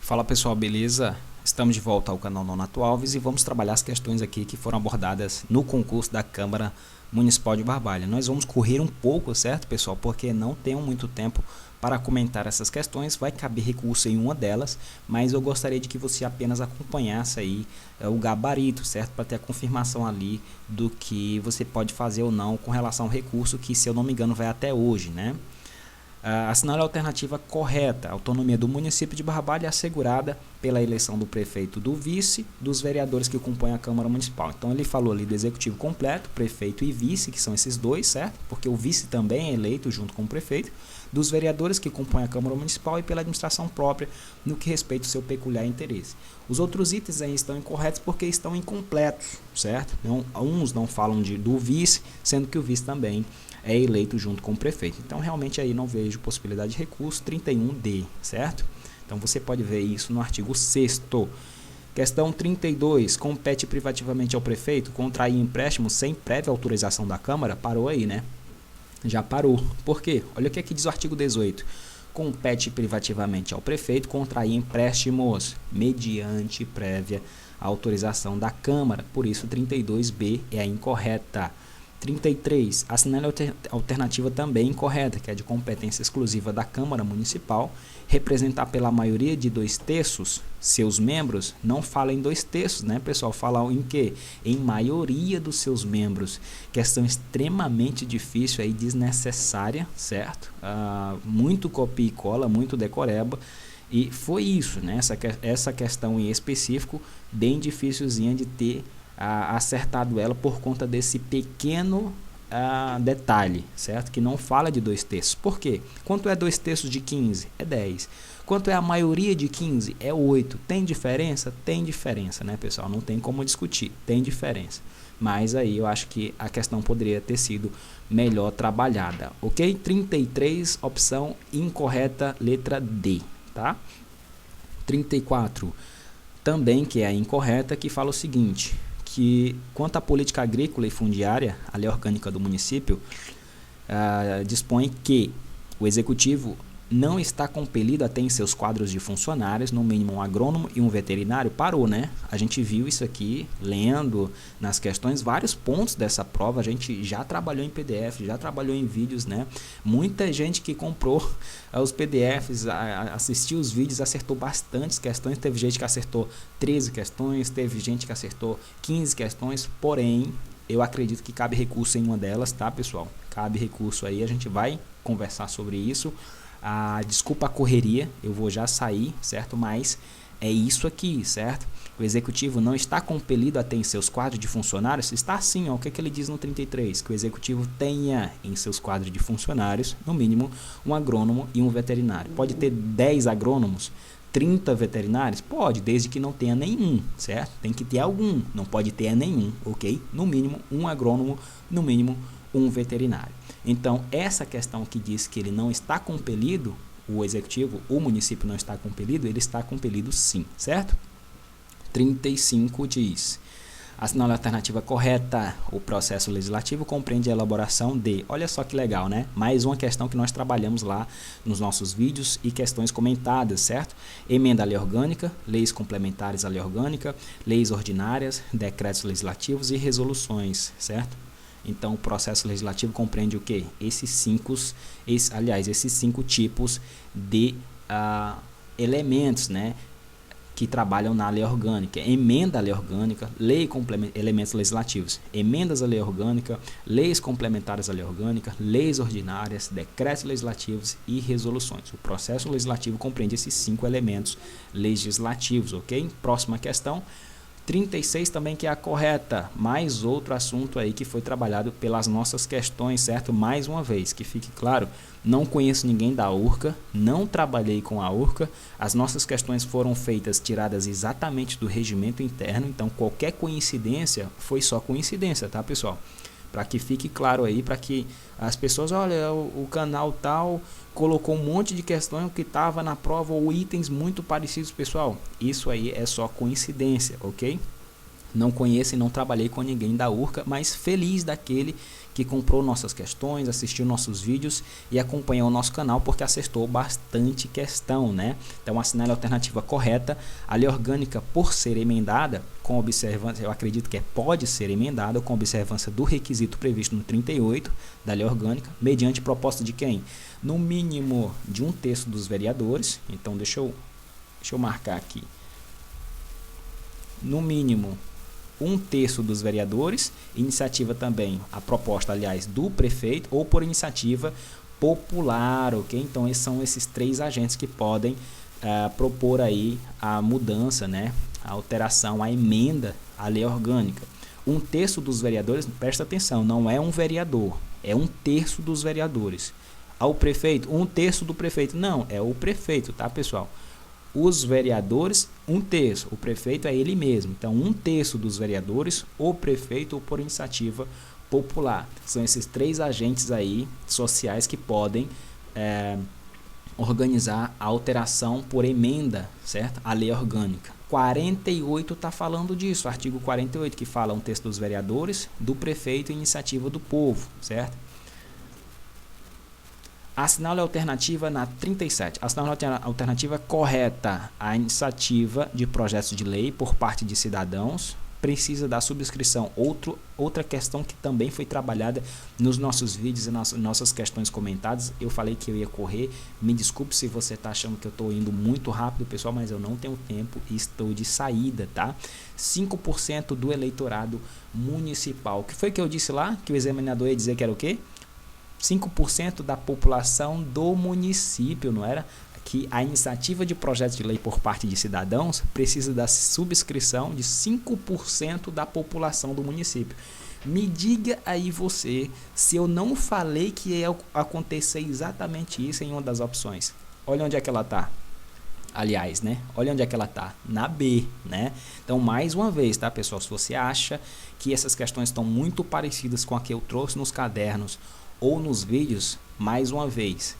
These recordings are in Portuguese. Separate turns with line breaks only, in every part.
Fala pessoal, beleza? Estamos de volta ao canal Nonato Alves e vamos trabalhar as questões aqui que foram abordadas no concurso da Câmara Municipal de Barbalha. Nós vamos correr um pouco, certo pessoal? Porque não tenho muito tempo para comentar essas questões, vai caber recurso em uma delas, mas eu gostaria de que você apenas acompanhasse aí o gabarito, certo? Para ter a confirmação ali do que você pode fazer ou não com relação ao recurso, que se eu não me engano vai até hoje, né? Assinale a alternativa correta. A autonomia do município de Barbalha é assegurada pela eleição do prefeito, do vice, dos vereadores que compõem a Câmara Municipal. Então ele falou ali do executivo completo, prefeito e vice, que são esses dois, certo? Porque o vice também é eleito junto com o prefeito, dos vereadores que compõem a Câmara Municipal e pela administração própria no que respeita ao seu peculiar interesse. Os outros itens aí estão incorretos porque estão incompletos, certo? Então, uns não falam do vice, sendo que o vice também é eleito junto com o prefeito. Então realmente aí não vejo possibilidade de recurso. 31D, certo? Então você pode ver isso no artigo 6º. Questão 32, compete privativamente ao prefeito contrair empréstimo sem prévia autorização da Câmara? Parou aí, né? Já parou. Por quê? Olha o que aqui diz o artigo 18. Compete privativamente ao prefeito contrair empréstimos mediante prévia autorização da Câmara. Por isso 32B é a incorreta. 33. Assinale a alternativa também incorreta, que é de competência exclusiva da Câmara Municipal, representar pela maioria de 2/3 seus membros. Não fala em 2/3, né, pessoal? Fala em quê? Em maioria dos seus membros. Questão extremamente difícil aí, desnecessária, certo? Muito copia e cola, muito decoreba. E foi isso, né? Essa questão em específico, bem dificilzinha de ter acertado ela por conta desse pequeno detalhe, certo? Que não fala de 2/3. Por quê? Quanto é 2/3 de 15? É 10. Quanto é a maioria de 15? É 8. Tem diferença? Tem diferença, né, pessoal? Não tem como discutir. Tem diferença. Mas aí eu acho que a questão poderia ter sido melhor trabalhada, ok? 33, opção incorreta, letra D, tá? 34, também que é a incorreta, que fala o seguinte, que quanto à política agrícola e fundiária, a lei orgânica do município dispõe que o executivo não está compelido a ter em seus quadros de funcionários, no mínimo um agrônomo e um veterinário. Parou, né? A gente viu isso aqui, lendo nas questões, vários pontos dessa prova, a gente já trabalhou em PDF, já trabalhou em vídeos, né? Muita gente que comprou os PDFs, assistiu os vídeos, acertou bastantes questões, teve gente que acertou 13 questões, teve gente que acertou 15 questões, porém, eu acredito que cabe recurso em uma delas, tá, pessoal? Cabe recurso aí, a gente vai conversar sobre isso. Desculpa a correria, eu vou já sair, certo? Mas é isso aqui, certo? O executivo não está compelido a ter em seus quadros de funcionários? Está sim, ó, o que ele diz no 33? Que o executivo tenha em seus quadros de funcionários, no mínimo, um agrônomo e um veterinário. Pode ter 10 agrônomos, 30 veterinários? Pode, desde que não tenha nenhum, certo? Tem que ter algum, não pode ter nenhum, ok? No mínimo, um agrônomo, no mínimo, um veterinário. Então, essa questão que diz que ele não está compelido, o executivo, o município não está compelido, ele está compelido sim, certo? 35 diz, assinale a alternativa correta, o processo legislativo compreende a elaboração de, olha só que legal, né? Mais uma questão que nós trabalhamos lá nos nossos vídeos e questões comentadas, certo? Emenda à lei orgânica, leis complementares à lei orgânica, leis ordinárias, decretos legislativos e resoluções, certo? Então, o processo legislativo compreende o quê? Esses cinco tipos de elementos, né, que trabalham na lei orgânica. Emenda à lei orgânica, elementos legislativos. Emendas à lei orgânica, leis complementares à lei orgânica, leis ordinárias, decretos legislativos e resoluções. O processo legislativo compreende esses 5 elementos legislativos, ok? Próxima questão. 36 também, que é a correta, mais outro assunto aí que foi trabalhado pelas nossas questões, certo? Mais uma vez, que fique claro, não conheço ninguém da URCA, não trabalhei com a URCA, as nossas questões foram feitas, tiradas exatamente do regimento interno, então qualquer coincidência foi só coincidência, tá, pessoal? Para que fique claro aí, para que as pessoas, olha, o canal tal colocou um monte de questões que estava na prova ou itens muito parecidos, pessoal. Isso aí é só coincidência, ok? Não conheço e não trabalhei com ninguém da URCA, mas feliz daquele que comprou nossas questões, assistiu nossos vídeos e acompanhou o nosso canal porque acertou bastante questão, né? Então assinale a alternativa correta. A lei orgânica, por ser emendada, com observância, eu acredito que pode ser emendada com observância do requisito previsto no 38 da lei orgânica, mediante proposta de quem? No mínimo de 1/3 dos vereadores. Então deixa eu marcar aqui. No mínimo 1/3 dos vereadores, iniciativa também, a proposta, aliás, do prefeito ou por iniciativa popular, ok? Então esses são esses 3 agentes que podem propor aí a mudança, né? A alteração, a emenda à lei orgânica. 1/3 dos vereadores, presta atenção, não é um vereador, é 1/3 dos vereadores. Ao prefeito, 1/3 do prefeito, não, é o prefeito, tá, pessoal? Os vereadores, 1/3, o prefeito é ele mesmo. Então 1/3 dos vereadores, o prefeito ou por iniciativa popular. São esses 3 agentes aí sociais que podem organizar a alteração por emenda, certo? A lei orgânica. 48 está falando disso, artigo 48, que fala 1/3 dos vereadores, do prefeito e iniciativa do povo, certo? Assinale a alternativa na 37. Assinale a alternativa correta. A iniciativa de projetos de lei por parte de cidadãos precisa da subscrição. Outra questão que também foi trabalhada nos nossos vídeos e nas nossas questões comentadas. Eu falei que eu ia correr. Me desculpe se você está achando que eu estou indo muito rápido, pessoal, mas eu não tenho tempo e estou de saída, tá? 5% do eleitorado municipal. O que foi que eu disse lá? Que o examinador ia dizer que era o quê? 5% da população do município, não era? Que a iniciativa de projetos de lei por parte de cidadãos precisa da subscrição de 5% da população do município. Me diga aí você se eu não falei que ia acontecer exatamente isso em uma das opções. Olha onde é que ela está. Aliás, né? Olha onde é que ela está. Na B, né? Então, mais uma vez, tá, pessoal? Se você acha que essas questões estão muito parecidas com a que eu trouxe nos cadernos ou nos vídeos, mais uma vez,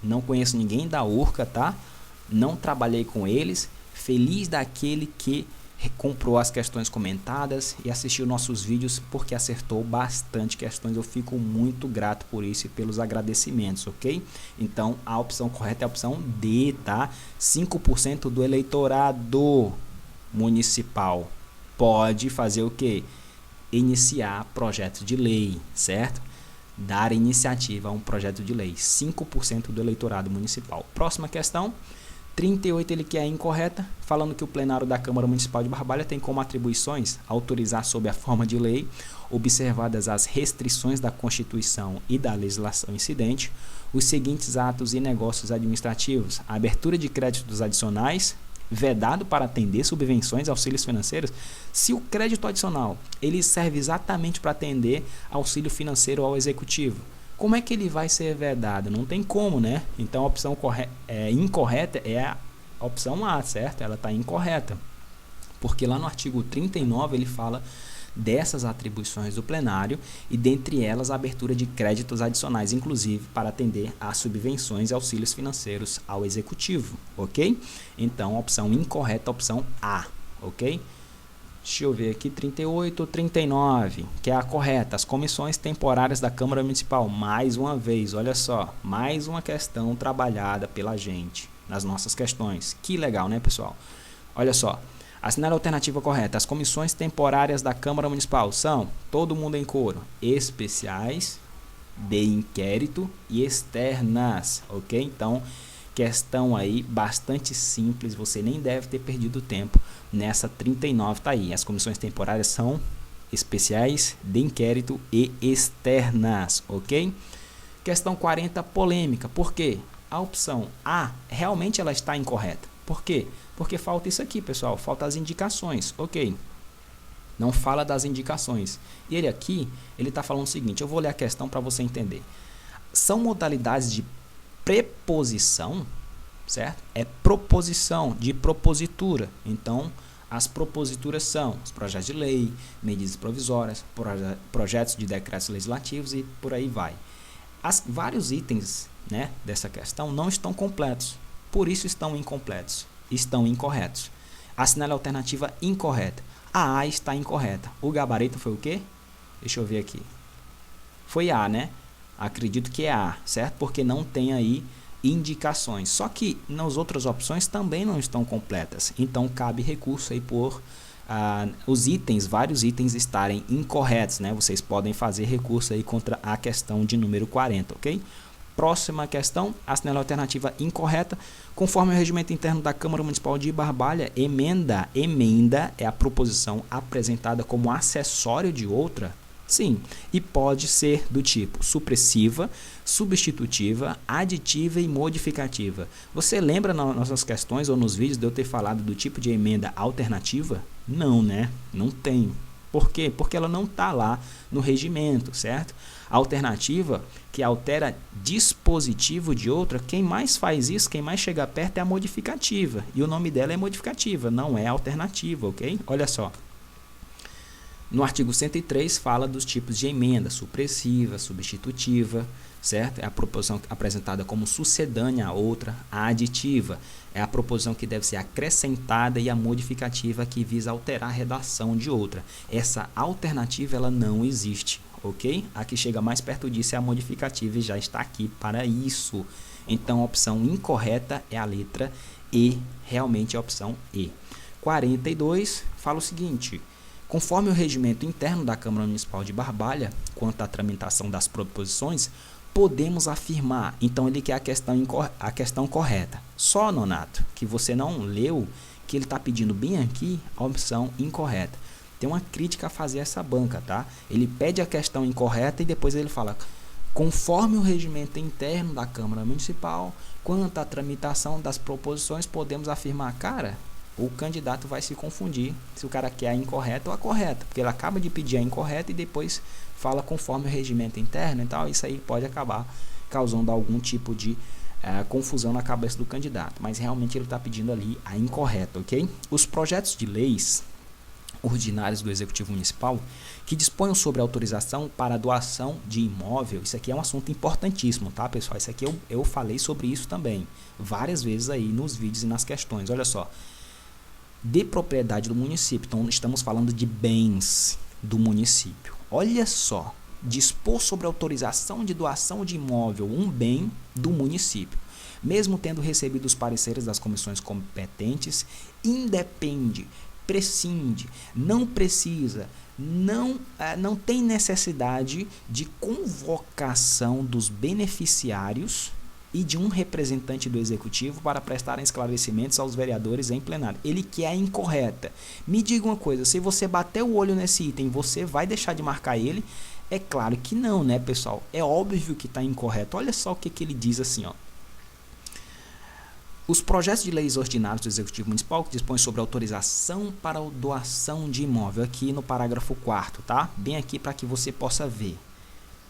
não conheço ninguém da Urca, tá? Não trabalhei com eles. Feliz daquele que comprou as questões comentadas e assistiu nossos vídeos porque acertou bastante questões. Eu fico muito grato por isso e pelos agradecimentos, ok? Então, a opção correta é a opção D, tá? 5% do eleitorado municipal pode fazer o quê? Iniciar projeto de lei, certo? Dar iniciativa a um projeto de lei. 5% do eleitorado municipal. Próxima questão. 38, ele que é incorreta, falando que o plenário da Câmara Municipal de Barbalha tem como atribuições autorizar sob a forma de lei, observadas as restrições da Constituição e da legislação incidente, os seguintes atos e negócios administrativos: a abertura de créditos adicionais, vedado para atender subvenções, auxílios financeiros. Se o crédito adicional ele serve exatamente para atender auxílio financeiro ao executivo, como é que ele vai ser vedado? Não tem como, né? Então a opção incorreta é a opção A, certo? Ela está incorreta, porque lá no artigo 39 ele fala dessas atribuições do plenário e dentre elas a abertura de créditos adicionais, inclusive para atender a subvenções e auxílios financeiros ao executivo, ok? Então a opção incorreta é a opção A, ok? Deixa eu ver aqui, 38, 39, que é a correta. As comissões temporárias da Câmara Municipal, mais uma vez, olha só, mais uma questão trabalhada pela gente nas nossas questões. Que legal, né, pessoal? Olha só, assinale a alternativa correta. As comissões temporárias da Câmara Municipal são, todo mundo em coro, especiais, de inquérito e externas, ok? Então, questão aí bastante simples, você nem deve ter perdido tempo nessa 39, tá aí. As comissões temporárias são especiais, de inquérito e externas, ok? Questão 40, polêmica. Por quê? A opção A, realmente ela está incorreta. Por quê? Porque falta isso aqui, pessoal, falta as indicações, ok? Não fala das indicações. E ele aqui, ele está falando o seguinte, eu vou ler a questão para você entender. São modalidades de preposição, certo? É proposição, de propositura. Então, as proposituras são os projetos de lei, medidas provisórias, projetos de decretos legislativos e por aí vai. Vários itens, né, dessa questão não estão completos, por isso estão incompletos, estão incorretos. Assinale a alternativa incorreta. A A está incorreta. O gabarito foi o quê? Deixa eu ver aqui. Foi A, né? Acredito que é A, certo? Porque não tem aí indicações. Só que nas outras opções também não estão completas. Então cabe recurso aí por os itens, vários itens estarem incorretos, né? Vocês podem fazer recurso aí contra a questão de número 40, ok? Próxima questão, assinale a alternativa incorreta. Conforme o regimento interno da Câmara Municipal de Barbalha, emenda é a proposição apresentada como acessório de outra. Sim, e pode ser do tipo supressiva, substitutiva, aditiva e modificativa. Você lembra nas nossas questões ou nos vídeos de eu ter falado do tipo de emenda alternativa? Não, né? Não tem. Por quê? Porque ela não está lá no regimento, certo? A alternativa, que altera dispositivo de outra, quem mais faz isso, quem mais chega perto é a modificativa. E o nome dela é modificativa, não é alternativa, ok? Olha só. No artigo 103 fala dos tipos de emenda, supressiva, substitutiva, certo? É a proposição apresentada como sucedânea a outra. A aditiva é a proposição que deve ser acrescentada e a modificativa que visa alterar a redação de outra. Essa alternativa ela não existe, ok? A que chega mais perto disso é a modificativa e já está aqui para isso. Então a opção incorreta é a letra E, realmente é a opção E. 42 fala o seguinte: conforme o regimento interno da Câmara Municipal de Barbalha, quanto à tramitação das proposições, podemos afirmar. Então, ele quer a questão correta. Só, Nonato, que você não leu, que ele está pedindo bem aqui a opção incorreta. Tem uma crítica a fazer a essa banca, tá? Ele pede a questão incorreta e depois ele fala: conforme o regimento interno da Câmara Municipal, quanto à tramitação das proposições, podemos afirmar. Cara, o candidato vai se confundir se o cara quer a incorreta ou a correta, porque ele acaba de pedir a incorreta e depois fala conforme o regimento interno e tal. Isso aí pode acabar causando algum tipo de confusão na cabeça do candidato, mas realmente ele está pedindo ali a incorreta, ok? Os projetos de leis ordinários do Executivo Municipal que disponham sobre autorização para doação de imóvel, isso aqui é um assunto importantíssimo, tá, pessoal? Isso aqui eu falei sobre isso também várias vezes aí nos vídeos e nas questões. Olha só, de propriedade do município, então estamos falando de bens do município. Olha só, dispor sobre autorização de doação de imóvel, um bem do município, mesmo tendo recebido os pareceres das comissões competentes, independe, prescinde, não precisa, não tem necessidade de convocação dos beneficiários e de um representante do executivo para prestarem esclarecimentos aos vereadores em plenário. Ele quer a incorreta. Me diga uma coisa, se você bater o olho nesse item, você vai deixar de marcar ele? É claro que não, né, pessoal? É óbvio que está incorreto. Olha só o que ele diz assim, ó. Os projetos de leis ordinários do Executivo Municipal que dispõem sobre autorização para a doação de imóvel, aqui no parágrafo 4º, tá? Bem aqui para que você possa ver.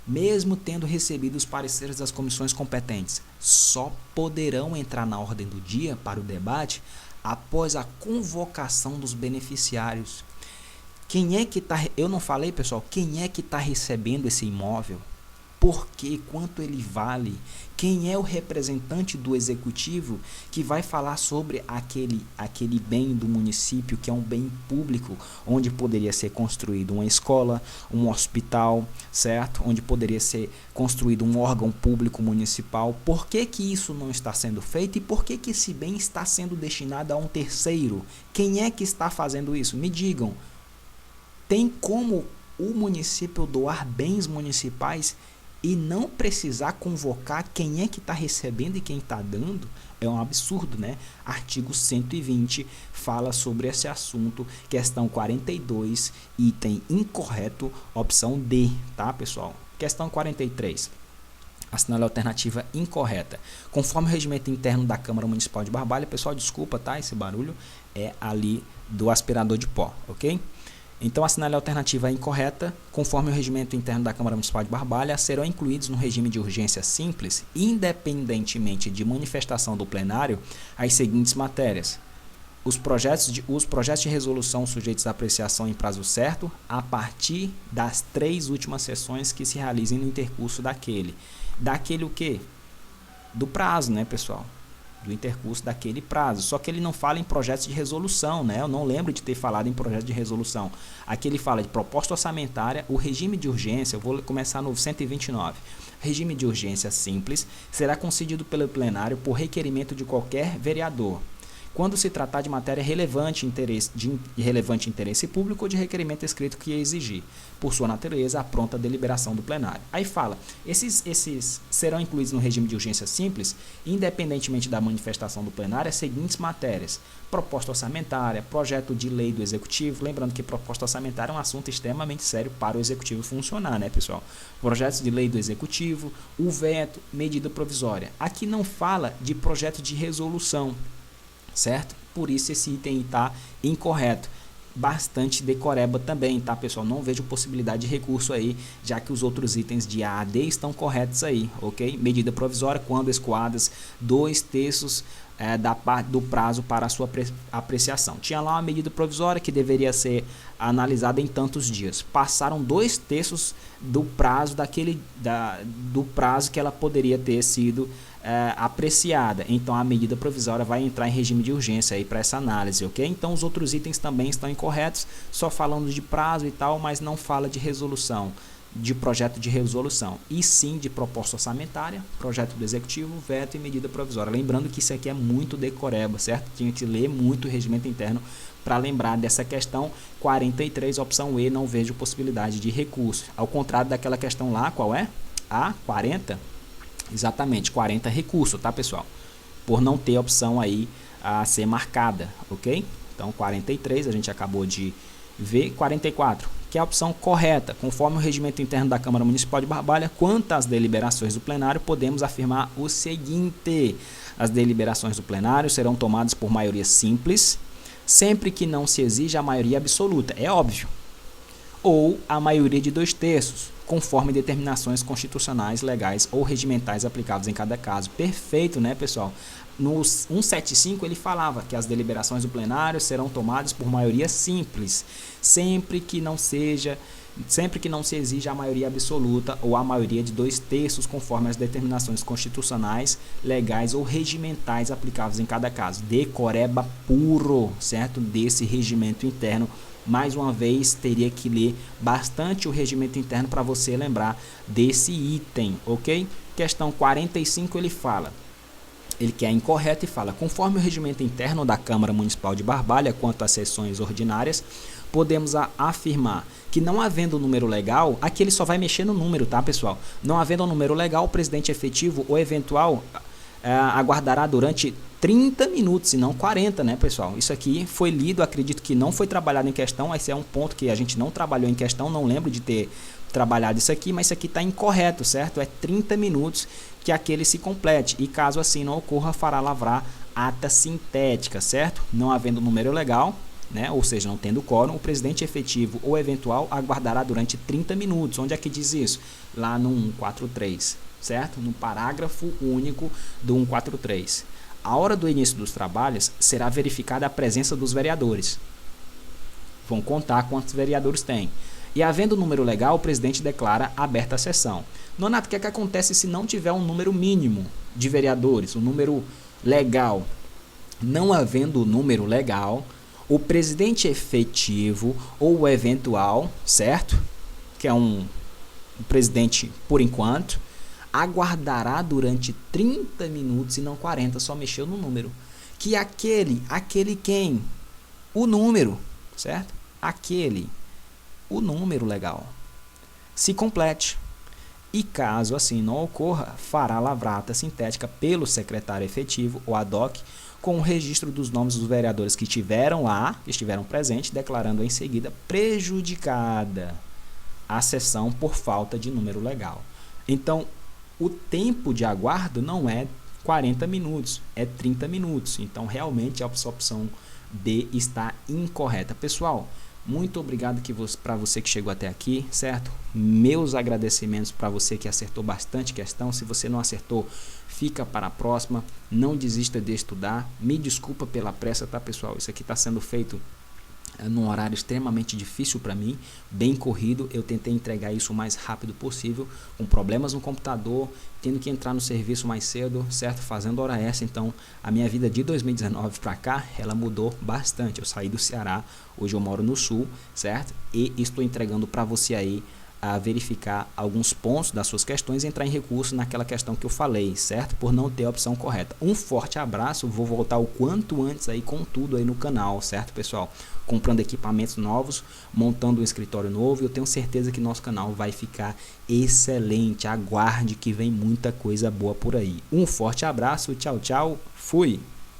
Mesmo tendo recebido os pareceres das comissões competentes, só poderão entrar na ordem do dia para o debate após a convocação dos beneficiários. Quem é que está... Eu não falei, pessoal, quem é que está recebendo esse imóvel? Por quê? Quanto ele vale? Quem é o representante do executivo que vai falar sobre aquele bem do município, que é um bem público, onde poderia ser construído uma escola, um hospital, certo? Onde poderia ser construído um órgão público municipal. Por que que isso não está sendo feito e por que que esse bem está sendo destinado a um terceiro? Quem é que está fazendo isso? Me digam. Tem como o município doar bens municipais e não precisar convocar quem é que está recebendo e quem está dando? É um absurdo, né? Artigo 120 fala sobre esse assunto, questão 42, item incorreto, opção D, tá, pessoal? Questão 43. Assinale a alternativa incorreta. Conforme o regimento interno da Câmara Municipal de Barbalha, pessoal, desculpa, tá? Esse barulho é ali do aspirador de pó, ok? Então, assinale a alternativa incorreta. Conforme o regimento interno da Câmara Municipal de Barbalha, serão incluídos no regime de urgência simples, independentemente de manifestação do plenário, as seguintes matérias: os projetos de resolução sujeitos à apreciação em prazo certo, a partir das 3 últimas sessões que se realizem no intercurso daquele o quê? Do prazo, né, pessoal? do intercurso daquele prazo. Só que ele não fala em projetos de resolução, né? Eu não lembro de ter falado em projeto de resolução. Aqui ele fala de proposta orçamentária, o regime de urgência, eu vou começar no 129. Regime de urgência simples será concedido pelo plenário por requerimento de qualquer vereador, quando se tratar de matéria de relevante interesse público ou de requerimento escrito que exigir, por sua natureza, a pronta deliberação do plenário. Aí fala, esses serão incluídos no regime de urgência simples, independentemente da manifestação do plenário, as seguintes matérias: proposta orçamentária, projeto de lei do executivo, lembrando que proposta orçamentária é um assunto extremamente sério para o executivo funcionar, né, pessoal? Projetos de lei do executivo, o veto, medida provisória. Aqui não fala de projeto de resolução, certo? Por isso esse item está incorreto. Bastante decoreba também, tá, pessoal? Não vejo possibilidade de recurso aí, já que os outros itens de A a D estão corretos aí, ok? Medida provisória, quando escoadas 2/3 da parte do prazo para a sua apreciação. Tinha lá uma medida provisória que deveria ser analisada em tantos dias. Passaram 2/3 do prazo do prazo que ela poderia ter sido apreciada. Então a medida provisória vai entrar em regime de urgência aí para essa análise, ok? Então os outros itens também estão incorretos, só falando de prazo e tal, mas não fala de resolução, de projeto de resolução, e sim de proposta orçamentária, projeto do executivo, veto e medida provisória. Lembrando que isso aqui é muito decoreba, certo? Tinha que ler muito o regimento interno para lembrar dessa questão. 43, opção E, não vejo possibilidade de recurso. Ao contrário daquela questão lá, qual é? A 40? Exatamente, 40 recurso, tá, pessoal? Por não ter opção aí a ser marcada, ok? Então 43 a gente acabou de ver. 44, que é a opção correta. Conforme o regimento interno da Câmara Municipal de Barbalha, quanto às deliberações do plenário, podemos afirmar o seguinte: as deliberações do plenário serão tomadas por maioria simples, sempre que não se exija a maioria absoluta, é óbvio, ou a maioria de 2/3, conforme determinações constitucionais, legais ou regimentais aplicados em cada caso. Perfeito, né, pessoal? No 175 ele falava que as deliberações do plenário serão tomadas por maioria simples, sempre que não se exija a maioria absoluta ou a maioria de 2/3, conforme as determinações constitucionais, legais ou regimentais aplicados em cada caso. Decoreba puro, certo? Desse regimento interno. Mais uma vez, teria que ler bastante o regimento interno para você lembrar desse item, ok? Questão 45 ele que é incorreto e fala: conforme o regimento interno da Câmara Municipal de Barbalha quanto às sessões ordinárias, podemos afirmar que, não havendo número legal, aqui ele só vai mexer no número, tá, pessoal? Não havendo um número legal, o presidente efetivo ou eventual aguardará durante 30 minutos, e não 40, né, pessoal? Isso aqui foi lido, acredito que não foi trabalhado em questão. Esse é um ponto que a gente não trabalhou em questão, não lembro de ter trabalhado isso aqui, mas isso aqui está incorreto, certo? É 30 minutos que aquele se complete, e caso assim não ocorra, fará lavrar ata sintética, certo? Não havendo número legal, né, ou seja, não tendo quórum, o presidente efetivo ou eventual aguardará durante 30 minutos. Onde é que diz isso? Lá no 143, certo? No parágrafo único do 143. A hora do início dos trabalhos será verificada a presença dos vereadores. Vão contar quantos vereadores tem. E havendo número legal, o presidente declara aberta a sessão. Nonato, o que é que acontece se não tiver um número mínimo de vereadores, um número legal? Não havendo número legal, o presidente efetivo ou o eventual, certo? Que é um presidente por enquanto, aguardará durante 30 minutos e não 40, só mexeu no número. Que aquele quem? O número, certo? O número legal se complete. E caso assim não ocorra, fará lavrata sintética pelo secretário efetivo ou ad hoc, com o registro dos nomes dos vereadores que estiveram presentes, declarando em seguida prejudicada a sessão por falta de número legal. Então, o tempo de aguardo não é 40 minutos, é 30 minutos. Então, realmente, a opção D está incorreta. Pessoal, muito obrigado para você que chegou até aqui, certo? Meus agradecimentos para você que acertou bastante questão. Se você não acertou, fica para a próxima. Não desista de estudar. Me desculpa pela pressa, tá, pessoal? Isso aqui está sendo feito num horário extremamente difícil para mim, bem corrido. Eu tentei entregar isso o mais rápido possível, com problemas no computador, tendo que entrar no serviço mais cedo, certo? Fazendo hora extra. Então a minha vida de 2019 para cá, ela mudou bastante. Eu saí do Ceará, hoje eu moro no Sul, certo? E estou entregando para você aí a verificar alguns pontos das suas questões e entrar em recurso naquela questão que eu falei, certo? Por não ter a opção correta. Um forte abraço, vou voltar o quanto antes aí com tudo aí no canal, certo, pessoal? Comprando equipamentos novos, montando um escritório novo, eu tenho certeza que nosso canal vai ficar excelente. Aguarde que vem muita coisa boa por aí. Um forte abraço, tchau, tchau, fui!